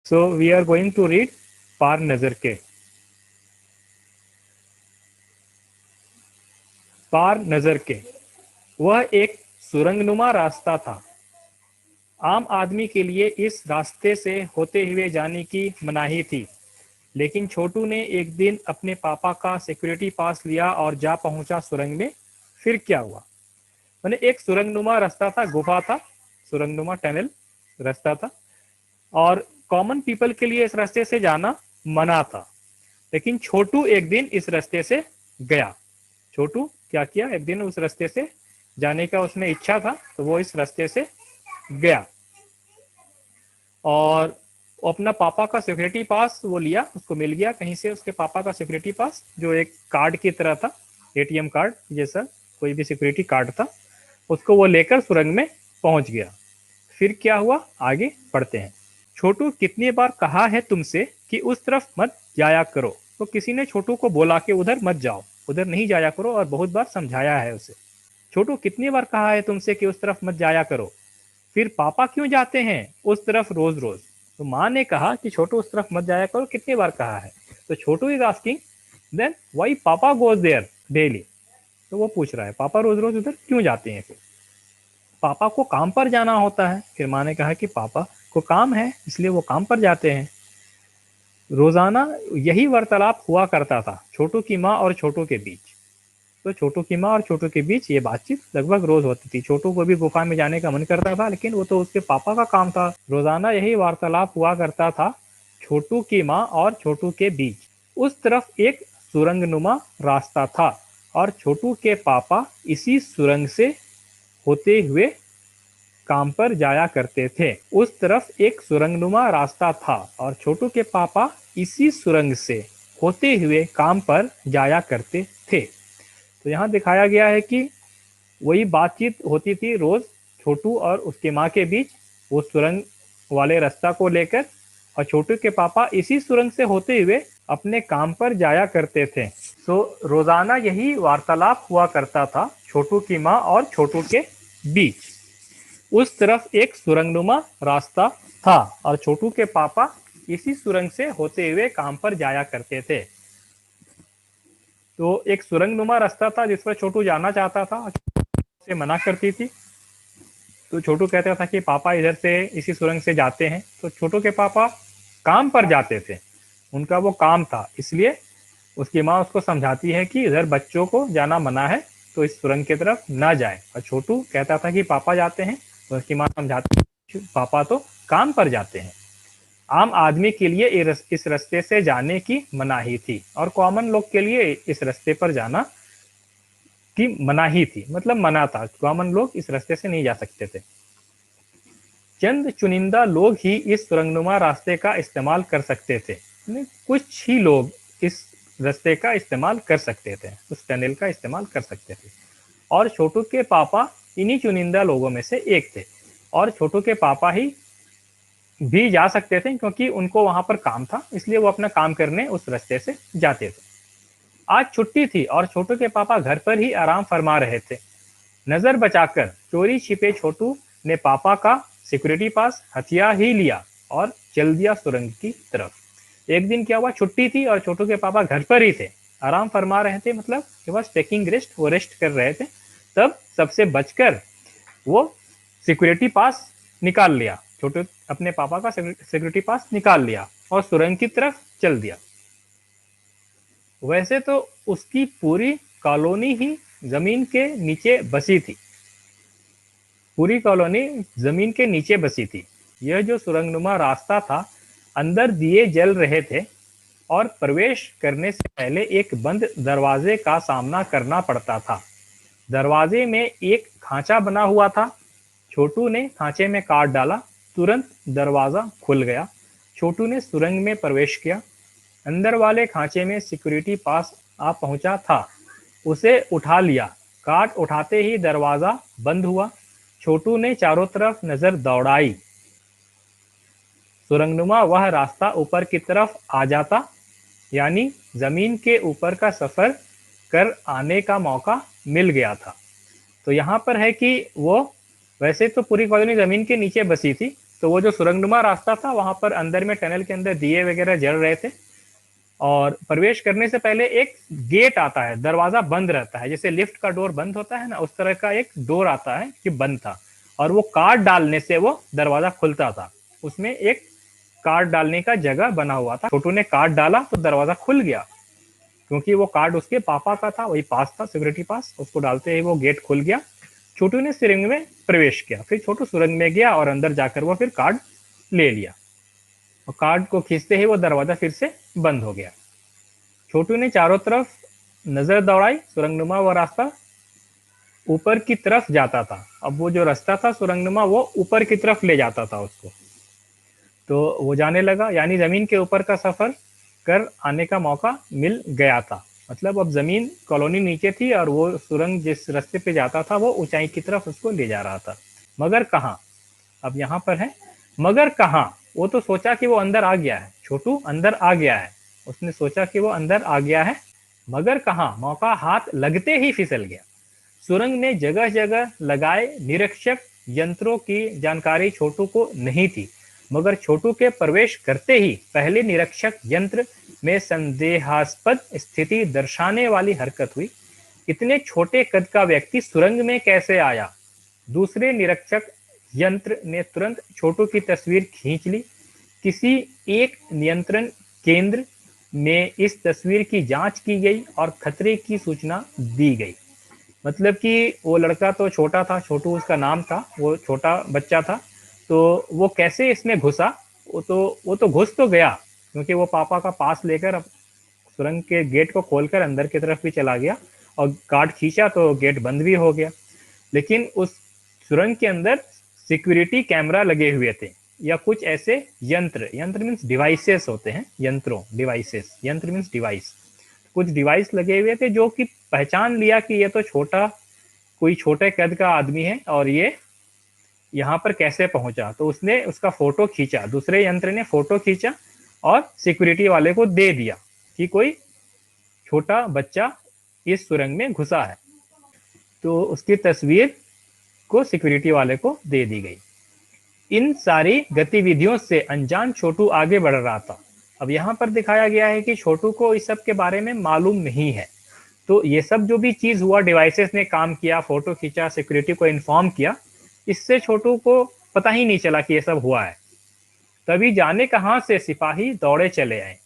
So we are going to read पार नजर के। पार नजर के वह एक सुरंगनुमा रास्ता था। आम आदमी के लिए इस रास्ते से होते हुए जाने की मनाही थी, लेकिन छोटू ने एक दिन अपने पापा का सिक्योरिटी पास लिया और जा पहुंचा सुरंग में। फिर क्या हुआ? मैंने एक सुरंगनुमा रास्ता था, गुफा था, सुरंगनुमा टनल रास्ता था, और कॉमन पीपल के लिए इस रास्ते से जाना मना था। लेकिन छोटू एक दिन इस रास्ते से गया। छोटू क्या किया? एक दिन उस रास्ते से जाने का उसने इच्छा था, तो वो इस रास्ते से गया और अपना पापा का सिक्योरिटी पास वो लिया, उसको मिल गया कहीं से उसके पापा का सिक्योरिटी पास, जो एक कार्ड की तरह था, एटीएम कार्ड जैसा कोई भी सिक्योरिटी कार्ड था। उसको वो लेकर सुरंग में पहुंच गया। फिर क्या हुआ, आगे पढ़ते हैं। छोटू, कितनी बार कहा है तुमसे कि उस तरफ मत जाया करो? तो किसी ने छोटू को बोला कि उधर मत जाओ, उधर नहीं जाया करो, और बहुत बार समझाया है उसे। छोटू, कितनी बार कहा है तुमसे कि उस तरफ मत जाया करो? फिर पापा क्यों जाते हैं उस तरफ रोज रोज? तो माँ ने कहा कि छोटू उस तरफ मत जाया करो, कितनी बार कहा है? तो छोटू इज आस्किंग देन व्हाई पापा गोज देयर डेली। तो वो पूछ रहा है पापा रोज रोज उधर क्यों जाते हैं? फिर पापा को काम पर जाना होता है। फिर माँ ने कहा कि पापा को काम है इसलिए वो काम पर जाते हैं। रोजाना यही वार्तालाप हुआ करता था छोटू की माँ और छोटू के बीच। तो छोटू की माँ और छोटू के बीच ये बातचीत लगभग रोज होती थी। छोटू को भी गुफा में जाने का मन करता था, लेकिन वो तो उसके पापा का काम था। रोजाना यही वार्तालाप हुआ करता था छोटू की माँ और छोटू के बीच। उस तरफ एक सुरंगनुमा रास्ता था और छोटू के पापा इसी सुरंग से होते हुए काम पर जाया करते थे। उस तरफ एक सुरंगनुमा रास्ता था और छोटू के पापा इसी सुरंग से होते हुए काम पर जाया करते थे। तो यहाँ दिखाया गया है कि वही बातचीत होती थी रोज छोटू और उसके माँ के बीच, वो सुरंग वाले रास्ता को लेकर, और छोटू के पापा इसी सुरंग से होते हुए अपने काम पर जाया करते थे। तो रोजाना यही वार्तालाप हुआ करता था छोटू की माँ और छोटू के बीच। उस तरफ एक सुरंगनुमा रास्ता था और छोटू के पापा इसी सुरंग से होते हुए काम पर जाया करते थे। तो एक सुरंगनुमा रास्ता था जिस पर छोटू जाना चाहता था, से मना करती थी। तो छोटू कहता था कि पापा इधर से इसी सुरंग से जाते हैं। तो छोटू के पापा काम पर जाते थे, उनका वो काम था, इसलिए उसकी माँ उसको समझाती है कि इधर बच्चों को जाना मना है, तो इस सुरंग की तरफ ना जाए। और छोटू कहता था कि पापा जाते हैं, तो उसकी माँ समझाती है पापा तो काम पर जाते हैं। आम आदमी के लिए इस रास्ते से जाने की मनाही थी और कॉमन लोग के लिए इस रास्ते पर जाना की मनाही थी, मतलब मना था। कॉमन लोग इस रास्ते से नहीं जा सकते थे। चंद चुनिंदा लोग ही इस सुरंगनुमा रास्ते का इस्तेमाल कर सकते थे। कुछ ही लोग इस रास्ते का इस्तेमाल कर सकते थे, उस टनल का इस्तेमाल कर सकते थे, और छोटू के पापा इन्हीं चुनिंदा लोगों में से एक थे। और छोटू के पापा ही भी जा सकते थे क्योंकि उनको वहां पर काम था, इसलिए वो अपना काम करने उस रास्ते से जाते थे। आज छुट्टी थी और छोटू के पापा घर पर ही आराम फरमा रहे थे। नजर बचाकर चोरी छिपे छोटू ने पापा का सिक्योरिटी पास हथियार ही लिया और चल दिया सुरंग की तरफ। एक दिन क्या हुआ, छुट्टी थी और छोटू के पापा घर पर ही थे, आराम फरमा रहे थे, मतलब ही वाज टेकिंग रेस्ट, वो रेस्ट कर रहे थे। तब सबसे बचकर वो सिक्योरिटी पास निकाल लिया, छोटू अपने पापा का सिक्योरिटी पास निकाल लिया और सुरंग की तरफ चल दिया। वैसे तो उसकी पूरी कॉलोनी ही जमीन के नीचे बसी थी, पूरी कॉलोनी जमीन के नीचे बसी थी। यह जो सुरंगनुमा रास्ता था, अंदर दिए जल रहे थे और प्रवेश करने से पहले एक बंद दरवाजे का सामना करना पड़ता था। दरवाजे में एक खांचा बना हुआ था। छोटू ने खांचे में काट डाला, तुरंत दरवाजा खुल गया। छोटू ने सुरंग में प्रवेश किया। अंदर वाले खांचे में सिक्योरिटी पास आ पहुंचा था, उसे उठा लिया। काट उठाते ही दरवाजा बंद हुआ। छोटू ने चारों तरफ नजर दौड़ाई। सुरंगनुमा वह रास्ता ऊपर की तरफ आ जाता, यानी जमीन के ऊपर का सफर कर आने का मौका मिल गया था। तो यहाँ पर है कि वो, वैसे तो पूरी कॉलोनी जमीन के नीचे बसी थी, तो वो जो सुरंगनुमा रास्ता था वहां पर अंदर में टनल के अंदर दिए वगैरह जल रहे थे, और प्रवेश करने से पहले एक गेट आता है, दरवाजा बंद रहता है, जैसे लिफ्ट का डोर बंद होता है ना, उस तरह का एक डोर आता है कि बंद था, और वो कार्ड डालने से वो दरवाजा खुलता था। उसमें एक कार्ड डालने का जगह बना हुआ था, छोटू ने कार्ड डाला तो दरवाजा खुल गया, क्योंकि वो कार्ड उसके पापा का था, वही पास था, सिक्योरिटी पास। उसको डालते ही वो गेट खुल गया, छोटू ने सुरंग में प्रवेश किया। फिर छोटू सुरंग में गया और अंदर जाकर वो फिर कार्ड ले लिया, और कार्ड को खींचते ही वो दरवाजा फिर से बंद हो गया। छोटू ने चारों तरफ नजर दौड़ाई, सुरंगनुमा वो रास्ता ऊपर की तरफ जाता था। अब वो जो रास्ता था सुरंगनुमा वो ऊपर की तरफ ले जाता था उसको, तो वो जाने लगा, यानी जमीन के ऊपर का सफर कर आने का मौका मिल गया था। मतलब अब जमीन कॉलोनी नीचे थी और वो सुरंग जिस रास्ते पे जाता था वो ऊंचाई की तरफ उसको ले जा रहा था। मगर कहाँ, अब यहाँ पर है मगर कहाँ। वो तो सोचा कि वो अंदर आ गया है, छोटू अंदर आ गया है, उसने सोचा कि वो अंदर आ गया है, मगर कहाँ, मौका हाथ लगते ही फिसल गया। सुरंग में जगह जगह लगाए निरीक्षक यंत्रों की जानकारी छोटू को नहीं थी, मगर छोटू के प्रवेश करते ही पहले निरीक्षक यंत्र में संदेहास्पद स्थिति दर्शाने वाली हरकत हुई। इतने छोटे कद का व्यक्ति सुरंग में कैसे आया? दूसरे निरीक्षक यंत्र ने तुरंत छोटू की तस्वीर खींच ली। किसी एक नियंत्रण केंद्र में इस तस्वीर की जांच की गई और खतरे की सूचना दी गई। मतलब कि वो लड़का तो छोटा था, छोटू उसका नाम था, वो छोटा बच्चा था, तो वो कैसे इसमें घुसा? वो तो घुस तो गया, क्योंकि वो पापा का पास लेकर सुरंग के गेट को खोलकर अंदर की तरफ भी चला गया, और कार्ड खींचा तो गेट बंद भी हो गया। लेकिन उस सुरंग के अंदर सिक्योरिटी कैमरा लगे हुए थे, या कुछ ऐसे यंत्र, यंत्र मीन्स डिवाइसेस होते हैं, यंत्रों, डिवाइसेस, यंत्र मीन्स डिवाइस, कुछ डिवाइस लगे हुए थे जो कि पहचान लिया कि ये तो कोई छोटे कद का आदमी है और ये यहाँ पर कैसे पहुंचा। तो उसने उसका फोटो खींचा, दूसरे यंत्र ने फोटो खींचा और सिक्योरिटी वाले को दे दिया कि कोई छोटा बच्चा इस सुरंग में घुसा है, तो उसकी तस्वीर को सिक्योरिटी वाले को दे दी गई। इन सारी गतिविधियों से अनजान छोटू आगे बढ़ रहा था। अब यहाँ पर दिखाया गया है कि छोटू को इस सब के बारे में मालूम नहीं है, तो ये सब जो भी चीज हुआ, डिवाइसेस ने काम किया, फोटो खींचा, सिक्योरिटी को इन्फॉर्म किया, इससे छोटू को पता ही नहीं चला कि ये सब हुआ है। तभी जाने कहां से सिपाही दौड़े चले आए,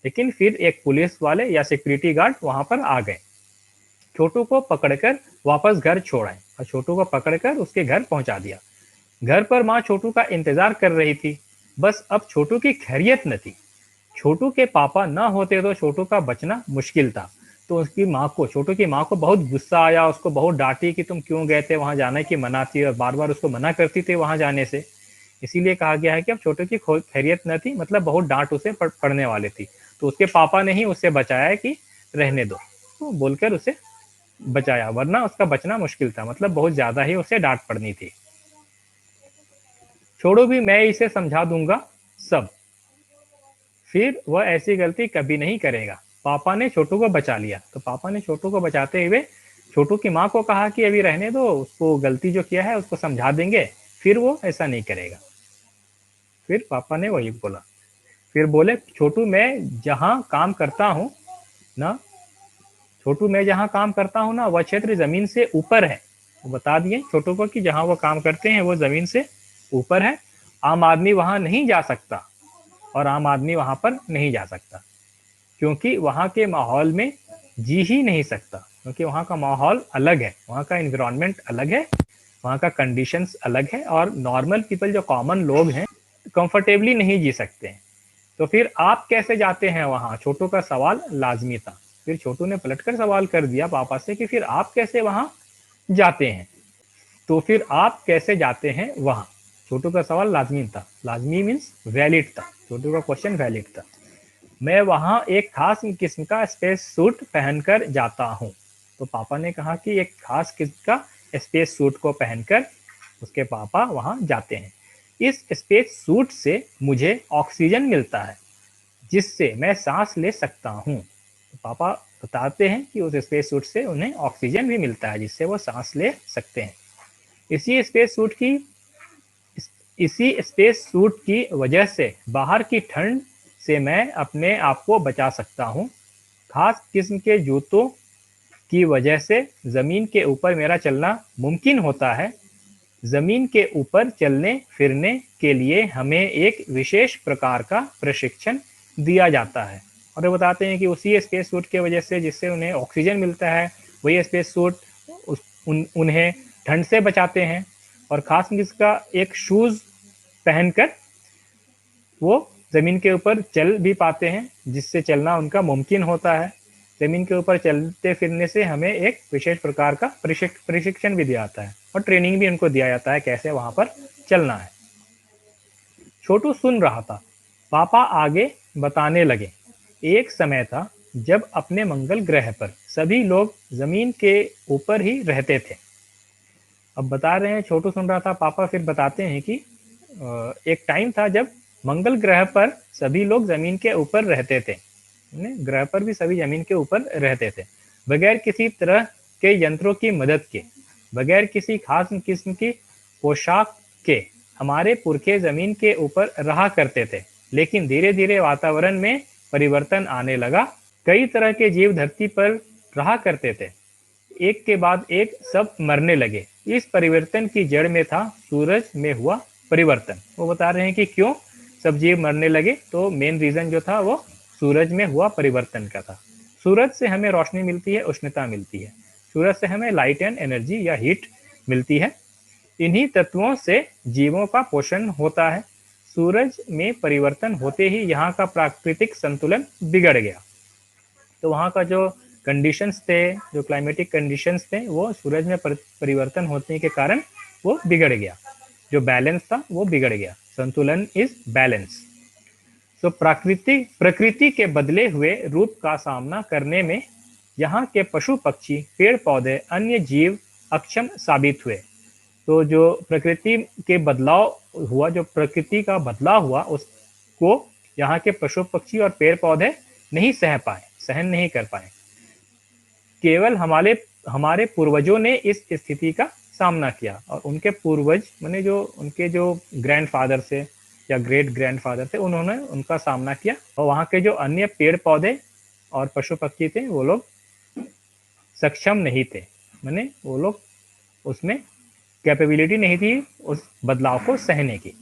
लेकिन फिर एक पुलिस वाले या सिक्योरिटी गार्ड वहां पर आ गए, छोटू को पकड़कर वापस घर छोड़ाए और छोटू को पकड़कर उसके घर पहुंचा दिया। घर पर माँ छोटू का इंतजार कर रही थी, बस अब छोटू की खैरियत न थी। छोटू के पापा न होते तो छोटू का बचना मुश्किल था। तो उसकी माँ को, छोटू की माँ को बहुत गुस्सा आया, उसको बहुत डांटी कि तुम क्यों गए थे वहां, जाने की मना थी, और बार बार उसको मना करती थी वहां जाने से। इसीलिए कहा गया है कि अब छोटू की खैरियत न थी, मतलब बहुत डांट उसे पड़ने वाली थी, तो उसके पापा ने ही उसे बचाया कि रहने दो, तो बोलकर उसे बचाया, वरना उसका बचना मुश्किल था, मतलब बहुत ज्यादा ही उसे डांट पड़नी थी। छोड़ो भी, मैं इसे समझा दूंगा सब, फिर वह ऐसी गलती कभी नहीं करेगा। पापा ने छोटू को बचा लिया, तो पापा ने छोटू को बचाते हुए छोटू की माँ को कहा कि अभी रहने दो उसको, गलती जो किया है उसको समझा देंगे, फिर वो ऐसा नहीं करेगा। फिर पापा ने वही बोला, फिर बोले, छोटू मैं जहाँ काम करता हूँ ना, छोटू मैं जहाँ काम करता हूँ ना, वह क्षेत्र जमीन से ऊपर है। वो बता दिए छोटू को कि जहाँ वो काम करते हैं वो जमीन से ऊपर है, आम आदमी वहां नहीं जा सकता, और आम आदमी वहां पर नहीं जा सकता, क्योंकि वहाँ के माहौल में जी ही नहीं सकता, क्योंकि वहाँ का माहौल अलग है, वहाँ का इन्वायरमेंट अलग है, वहाँ का कंडीशंस अलग है, और नॉर्मल पीपल जो कॉमन लोग हैं कंफर्टेबली नहीं जी सकते हैं। तो फिर आप कैसे जाते हैं वहाँ? छोटू का सवाल लाजमी था। फिर छोटू ने पलटकर सवाल कर दिया पापा से कि फिर आप कैसे वहाँ जाते हैं, तो फिर आप कैसे जाते हैं वहाँ? छोटू का सवाल लाजमी था, लाजमी मीन्स वैलिड था, छोटू का क्वेश्चन वैलिड था। मैं वहाँ एक खास किस्म का स्पेस सूट पहनकर जाता हूँ। तो पापा ने कहा कि एक खास किस्म का स्पेस सूट को पहनकर उसके पापा वहाँ जाते हैं। इस स्पेस सूट से मुझे ऑक्सीजन मिलता है, जिससे मैं सांस ले सकता हूँ। तो पापा बताते हैं कि उस स्पेस सूट से उन्हें ऑक्सीजन भी मिलता है, जिससे वो सांस ले सकते हैं। इसी स्पेस सूट की इसी स्पेस सूट की वजह से बाहर की ठंड से मैं अपने आप को बचा सकता हूँ। खास किस्म के जूतों की वजह से ज़मीन के ऊपर मेरा चलना मुमकिन होता है। ज़मीन के ऊपर चलने फिरने के लिए हमें एक विशेष प्रकार का प्रशिक्षण दिया जाता है। और वो बताते हैं कि उसी स्पेस सूट की वजह से जिससे उन्हें ऑक्सीजन मिलता है, वही स्पेस सूट उन्हें ठंड से बचाते हैं। और ख़ास किस्म का एक शूज़ पहनकर वो ज़मीन के ऊपर चल भी पाते हैं, जिससे चलना उनका मुमकिन होता है। ज़मीन के ऊपर चलते फिरने से हमें एक विशेष प्रकार का प्रशिक्षण भी दिया जाता है और ट्रेनिंग भी उनको दिया जाता है कैसे वहाँ पर चलना है। छोटू सुन रहा था। पापा आगे बताने लगे, एक समय था जब अपने मंगल ग्रह पर सभी लोग ज़मीन के ऊपर ही रहते थे। अब बता रहे हैं, छोटू सुन रहा था, पापा फिर बताते हैं कि एक टाइम था जब मंगल ग्रह पर सभी लोग ज़मीन के ऊपर रहते थे। ग्रह पर भी सभी ज़मीन के ऊपर रहते थे, बगैर किसी तरह के यंत्रों की मदद के, बगैर किसी खास किस्म की पोशाक के हमारे पुरखे ज़मीन के ऊपर रहा करते थे। लेकिन धीरे धीरे वातावरण में परिवर्तन आने लगा। कई तरह के जीव धरती पर रहा करते थे, एक के बाद एक सब मरने लगे। इस परिवर्तन की जड़ में था सूरज में हुआ परिवर्तन। वो बता रहे हैं कि क्यों सब जीव मरने लगे, तो मेन रीज़न जो था वो सूरज में हुआ परिवर्तन का था। सूरज से हमें रोशनी मिलती है, उष्णता मिलती है। सूरज से हमें लाइट एंड एनर्जी या हीट मिलती है। इन्हीं तत्वों से जीवों का पोषण होता है। सूरज में परिवर्तन होते ही यहाँ का प्राकृतिक संतुलन बिगड़ गया। तो वहाँ का जो कंडीशंस थे, जो क्लाइमेटिक कंडीशंस थे, वो सूरज में परिवर्तन होने के कारण वो बिगड़ गया। जो बैलेंस था वो बिगड़ गया। संतुलन इज बैलेंस। तो प्रकृति के बदले हुए रूप का सामना करने में यहाँ के पशु पक्षी, पेड़ पौधे, अन्य जीव अक्षम साबित हुए। तो जो प्रकृति के बदलाव हुआ, जो प्रकृति का बदलाव हुआ, उसको यहाँ के पशु पक्षी और पेड़ पौधे नहीं सह पाए, सहन नहीं कर पाए। केवल हमारे पूर्वजों ने इस स्थिति का सामना किया। और उनके पूर्वज माने जो उनके जो ग्रैंडफादर थे या ग्रेट ग्रैंडफादर थे, उन्होंने उनका सामना किया। और वहाँ के जो अन्य पेड़ पौधे और पशु पक्षी थे, वो लोग सक्षम नहीं थे, माने वो लोग उसमें कैपेबिलिटी नहीं थी उस बदलाव को सहने की।